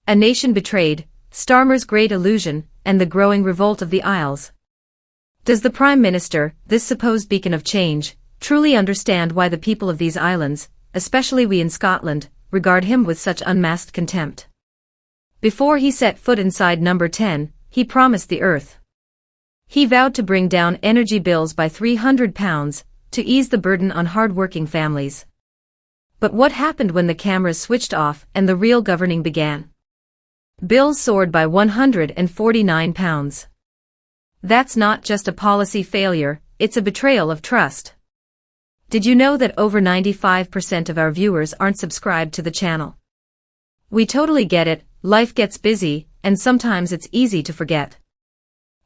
A nation betrayed, Starmer's great illusion, and the growing revolt of the Isles. Does the Prime Minister, this supposed beacon of change, truly understand why the people of these islands, especially we in Scotland, regard him with such unmasked contempt? Before he set foot inside Number 10, he promised the earth. He vowed to bring down energy bills by £300, to ease the burden on hard-working families. But what happened when the cameras switched off and the real governing began? Bills soared by £149. That's not just a policy failure, it's a betrayal of trust. Did you know that over 95% of our viewers aren't subscribed to the channel? We totally get it, life gets busy, and sometimes it's easy to forget.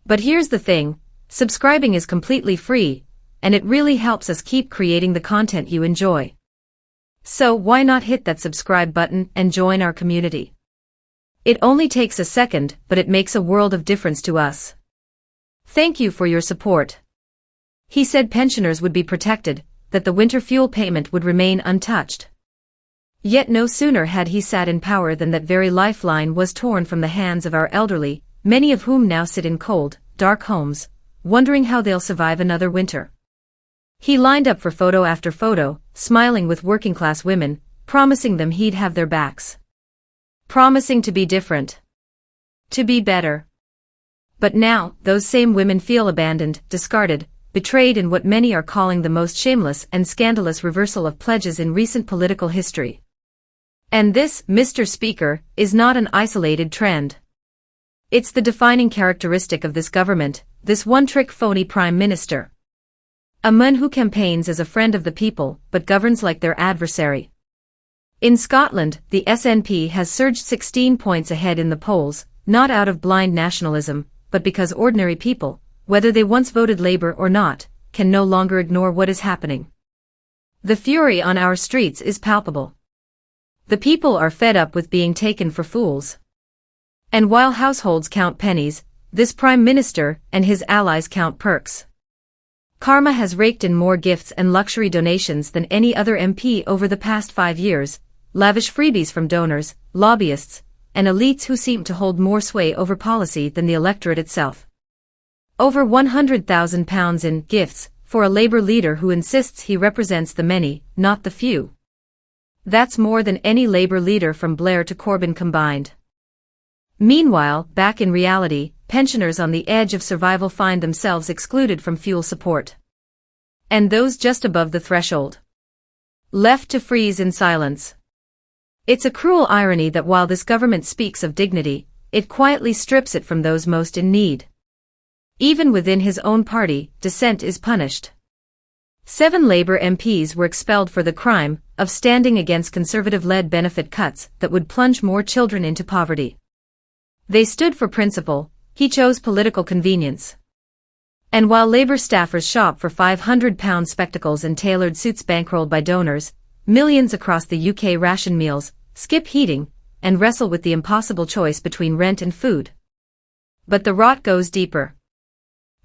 But here's the thing, subscribing is completely free, and it really helps us keep creating the content you enjoy. So why not hit that subscribe button and join our community? It only takes a second, but it makes a world of difference to us. Thank you for your support. He said pensioners would be protected, that the winter fuel payment would remain untouched. Yet no sooner had he sat in power than that very lifeline was torn from the hands of our elderly, many of whom now sit in cold, dark homes, wondering how they'll survive another winter. He lined up for photo after photo, smiling with working-class women, promising them he'd have their backs. Promising to be different. To be better. But now, those same women feel abandoned, discarded, betrayed in what many are calling the most shameless and scandalous reversal of pledges in recent political history. And this, Mr. Speaker, is not an isolated trend. It's the defining characteristic of this government, this one-trick phony Prime Minister. A man who campaigns as a friend of the people, but governs like their adversary. In Scotland, the SNP has surged 16 points ahead in the polls, not out of blind nationalism, but because ordinary people, whether they once voted Labour or not, can no longer ignore what is happening. The fury on our streets is palpable. The people are fed up with being taken for fools. And while households count pennies, this Prime Minister and his allies count perks. Karma has raked in more gifts and luxury donations than any other MP over the past 5 years, lavish freebies from donors, lobbyists, and elites who seem to hold more sway over policy than the electorate itself. Over £100,000 in gifts for a Labour leader who insists he represents the many, not the few. That's more than any Labour leader from Blair to Corbyn combined. Meanwhile, back in reality, pensioners on the edge of survival find themselves excluded from fuel support. And those just above the threshold. Left to freeze in silence. It's a cruel irony that while this government speaks of dignity, it quietly strips it from those most in need. Even within his own party, dissent is punished. 7 Labour MPs were expelled for the crime of standing against Conservative-led benefit cuts that would plunge more children into poverty. They stood for principle, he chose political convenience. And while Labour staffers shop for £500 spectacles and tailored suits bankrolled by donors, millions across the UK ration meals, skip heating, and wrestle with the impossible choice between rent and food. But the rot goes deeper.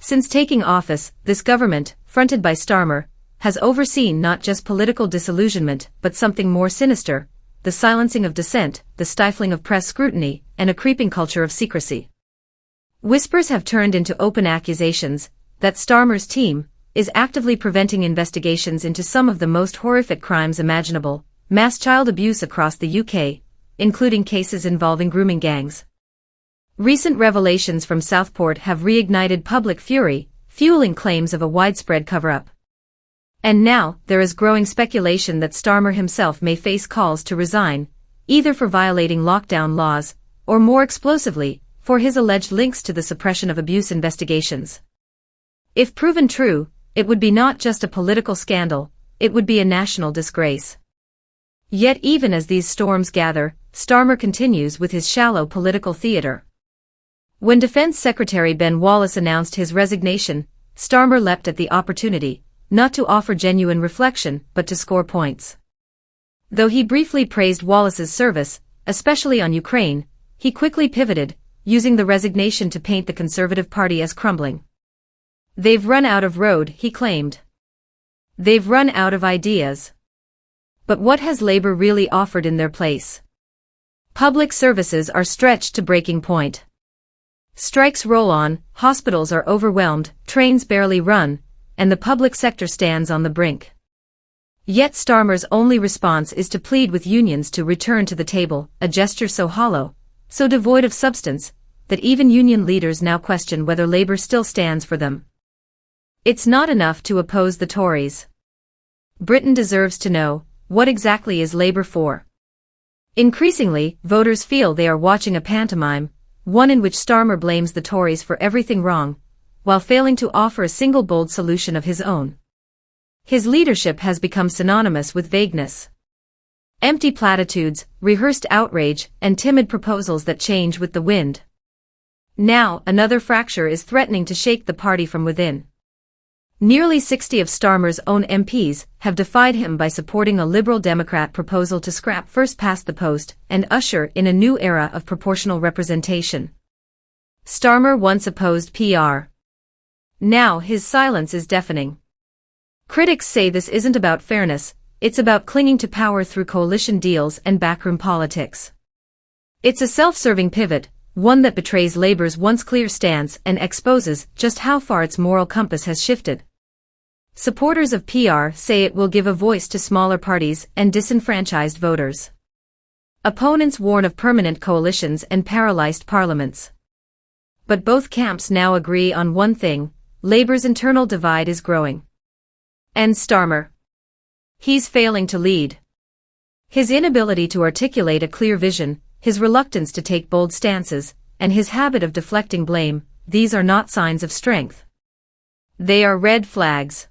Since taking office, this government, fronted by Starmer, has overseen not just political disillusionment but something more sinister, the silencing of dissent, the stifling of press scrutiny, and a creeping culture of secrecy. Whispers have turned into open accusations that Starmer's team is actively preventing investigations into some of the most horrific crimes imaginable, mass child abuse across the UK, including cases involving grooming gangs. Recent revelations from Southport have reignited public fury, fueling claims of a widespread cover-up. And now, there is growing speculation that Starmer himself may face calls to resign, either for violating lockdown laws, or more explosively, for his alleged links to the suppression of abuse investigations. If proven true, it would be not just a political scandal, it would be a national disgrace. Yet even as these storms gather, Starmer continues with his shallow political theatre. When Defence Secretary Ben Wallace announced his resignation, Starmer leapt at the opportunity, not to offer genuine reflection but to score points. Though he briefly praised Wallace's service, especially on Ukraine, he quickly pivoted, using the resignation to paint the Conservative Party as crumbling. They've run out of road, he claimed. They've run out of ideas. But what has Labour really offered in their place? Public services are stretched to breaking point. Strikes roll on, hospitals are overwhelmed, trains barely run, and the public sector stands on the brink. Yet Starmer's only response is to plead with unions to return to the table, a gesture so hollow, so devoid of substance, that even union leaders now question whether Labour still stands for them. It's not enough to oppose the Tories. Britain deserves to know, what exactly is Labour for? Increasingly, voters feel they are watching a pantomime, one in which Starmer blames the Tories for everything wrong, while failing to offer a single bold solution of his own. His leadership has become synonymous with vagueness. Empty platitudes, rehearsed outrage, and timid proposals that change with the wind. Now, another fracture is threatening to shake the party from within. Nearly 60 of Starmer's own MPs have defied him by supporting a Liberal Democrat proposal to scrap first-past-the-post and usher in a new era of proportional representation. Starmer once opposed PR. Now his silence is deafening. Critics say this isn't about fairness, it's about clinging to power through coalition deals and backroom politics. It's a self-serving pivot, one that betrays Labour's once clear stance and exposes just how far its moral compass has shifted. Supporters of PR say it will give a voice to smaller parties and disenfranchised voters. Opponents warn of permanent coalitions and paralysed parliaments. But both camps now agree on one thing: Labour's internal divide is growing. And Starmer? He's failing to lead. His inability to articulate a clear vision, his reluctance to take bold stances, and his habit of deflecting blame, these are not signs of strength. They are red flags.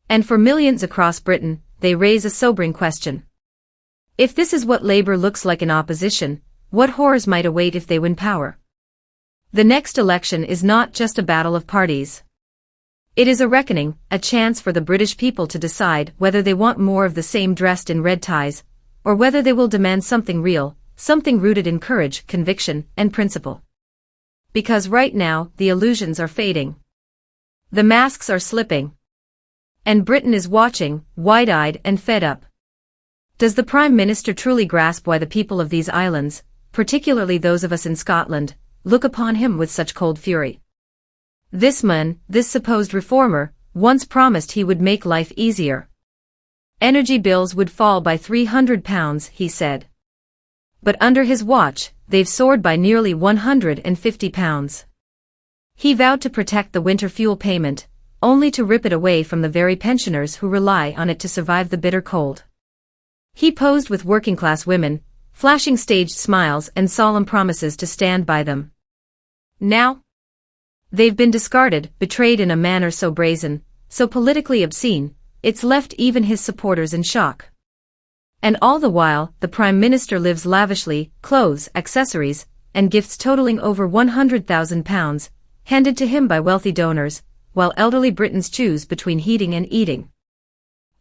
And for millions across Britain, they raise a sobering question. If this is what Labour looks like in opposition, what horrors might await if they win power? The next election is not just a battle of parties. It is a reckoning, a chance for the British people to decide whether they want more of the same dressed in red ties, or whether they will demand something real, something rooted in courage, conviction, and principle. Because right now, the illusions are fading. The masks are slipping. And Britain is watching, wide-eyed and fed up. Does the Prime Minister truly grasp why the people of these islands, particularly those of us in Scotland, look upon him with such cold fury? This man, this supposed reformer, once promised he would make life easier. Energy bills would fall by £300, he said. But under his watch, they've soared by nearly £150. He vowed to protect the winter fuel payment, only to rip it away from the very pensioners who rely on it to survive the bitter cold. He posed with working-class women, flashing staged smiles and solemn promises to stand by them. Now, they've been discarded, betrayed in a manner so brazen, so politically obscene, it's left even his supporters in shock. And all the while, the Prime Minister lives lavishly, clothes, accessories, and gifts totaling over £100,000, handed to him by wealthy donors, while elderly Britons choose between heating and eating.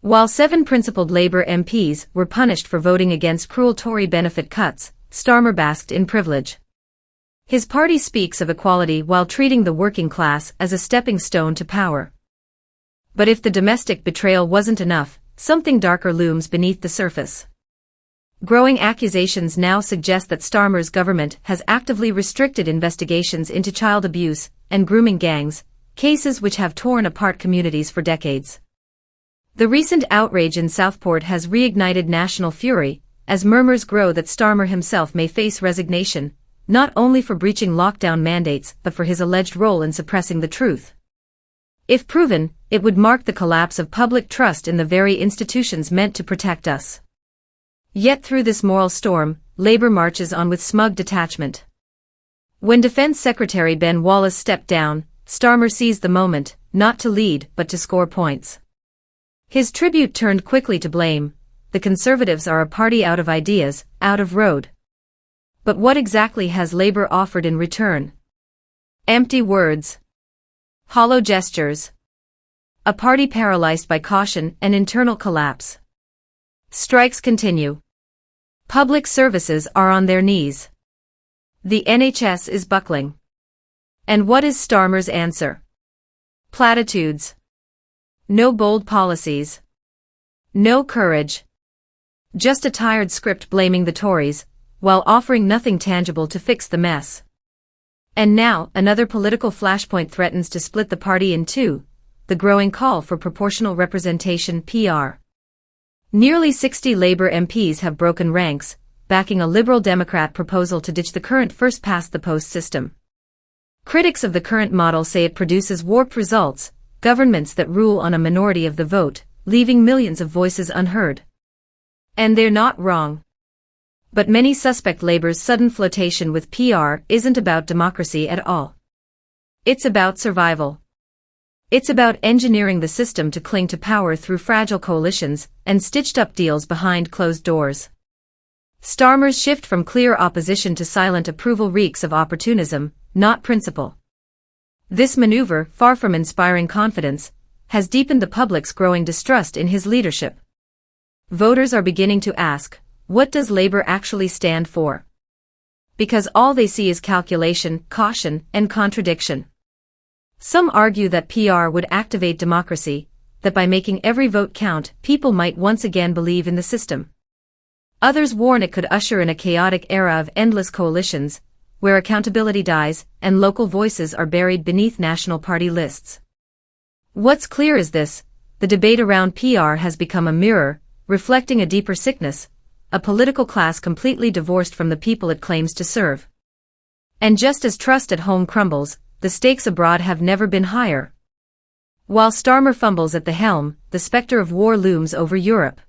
While 7 principled Labour MPs were punished for voting against cruel Tory benefit cuts, Starmer basked in privilege. His party speaks of equality while treating the working class as a stepping stone to power. But if the domestic betrayal wasn't enough, something darker looms beneath the surface. Growing accusations now suggest that Starmer's government has actively restricted investigations into child abuse and grooming gangs, cases which have torn apart communities for decades. The recent outrage in Southport has reignited national fury, as murmurs grow that Starmer himself may face resignation, not only for breaching lockdown mandates but for his alleged role in suppressing the truth. If proven, it would mark the collapse of public trust in the very institutions meant to protect us. Yet through this moral storm, Labour marches on with smug detachment. When Defence Secretary Ben Wallace stepped down, Starmer seized the moment, not to lead but to score points. His tribute turned quickly to blame. The Conservatives are a party out of ideas, out of road. But what exactly has Labour offered in return? Empty words. Hollow gestures. A party paralysed by caution and internal collapse. Strikes continue. Public services are on their knees. The NHS is buckling. And what is Starmer's answer? Platitudes. No bold policies. No courage. Just a tired script blaming the Tories, while offering nothing tangible to fix the mess. And now, another political flashpoint threatens to split the party in two: the growing call for proportional representation (PR). Nearly 60 Labour MPs have broken ranks, backing a Liberal Democrat proposal to ditch the current first-past-the-post system. Critics of the current model say it produces warped results, governments that rule on a minority of the vote, leaving millions of voices unheard. And they're not wrong. But many suspect Labour's sudden flirtation with PR isn't about democracy at all. It's about survival. It's about engineering the system to cling to power through fragile coalitions and stitched-up deals behind closed doors. Starmer's shift from clear opposition to silent approval reeks of opportunism, not principle. This maneuver, far from inspiring confidence, has deepened the public's growing distrust in his leadership. Voters are beginning to ask, what does Labour actually stand for? Because all they see is calculation, caution, and contradiction. Some argue that PR would activate democracy, that by making every vote count, people might once again believe in the system. Others warn it could usher in a chaotic era of endless coalitions, where accountability dies and local voices are buried beneath national party lists. What's clear is this: the debate around PR has become a mirror, reflecting a deeper sickness, a political class completely divorced from the people it claims to serve. And just as trust at home crumbles, the stakes abroad have never been higher. While Starmer fumbles at the helm, the specter of war looms over Europe.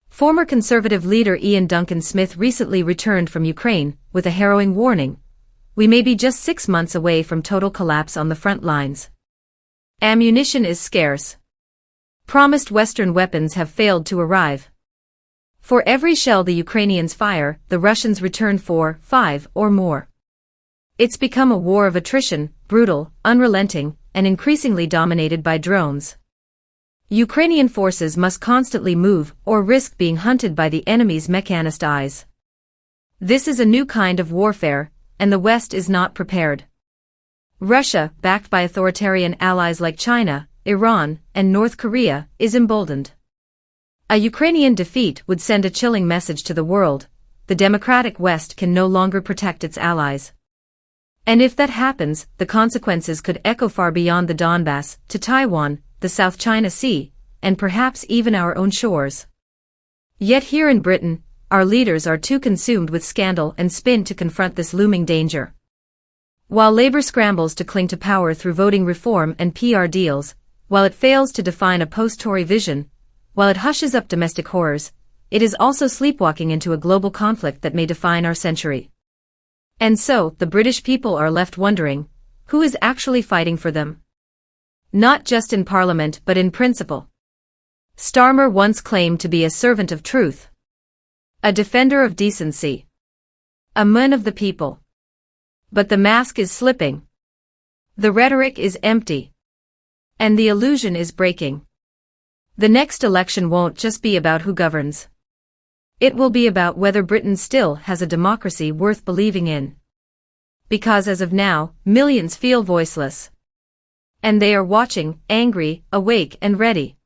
Former Conservative leader Ian Duncan Smith recently returned from Ukraine with a harrowing warning: we may be just 6 months away from total collapse on the front lines. Ammunition is scarce. Promised Western weapons have failed to arrive. For every shell the Ukrainians fire, the Russians return 4, 5, or more. It's become a war of attrition, brutal, unrelenting, and increasingly dominated by drones. Ukrainian forces must constantly move or risk being hunted by the enemy's mechanized eyes. This is a new kind of warfare, and the West is not prepared. Russia, backed by authoritarian allies like China, Iran, and North Korea, is emboldened. A Ukrainian defeat would send a chilling message to the world: the democratic West can no longer protect its allies. And if that happens, the consequences could echo far beyond the Donbass, to Taiwan, the South China Sea, and perhaps even our own shores. Yet here in Britain, our leaders are too consumed with scandal and spin to confront this looming danger. While Labour scrambles to cling to power through voting reform and PR deals, while it fails to define a post-Tory vision, while it hushes up domestic horrors, it is also sleepwalking into a global conflict that may define our century. And so, the British people are left wondering, who is actually fighting for them? Not just in Parliament but in principle. Starmer once claimed to be a servant of truth, a defender of decency, a man of the people. But the mask is slipping. The rhetoric is empty. And the illusion is breaking. The next election won't just be about who governs. It will be about whether Britain still has a democracy worth believing in. Because as of now, millions feel voiceless. And they are watching, angry, awake, and ready.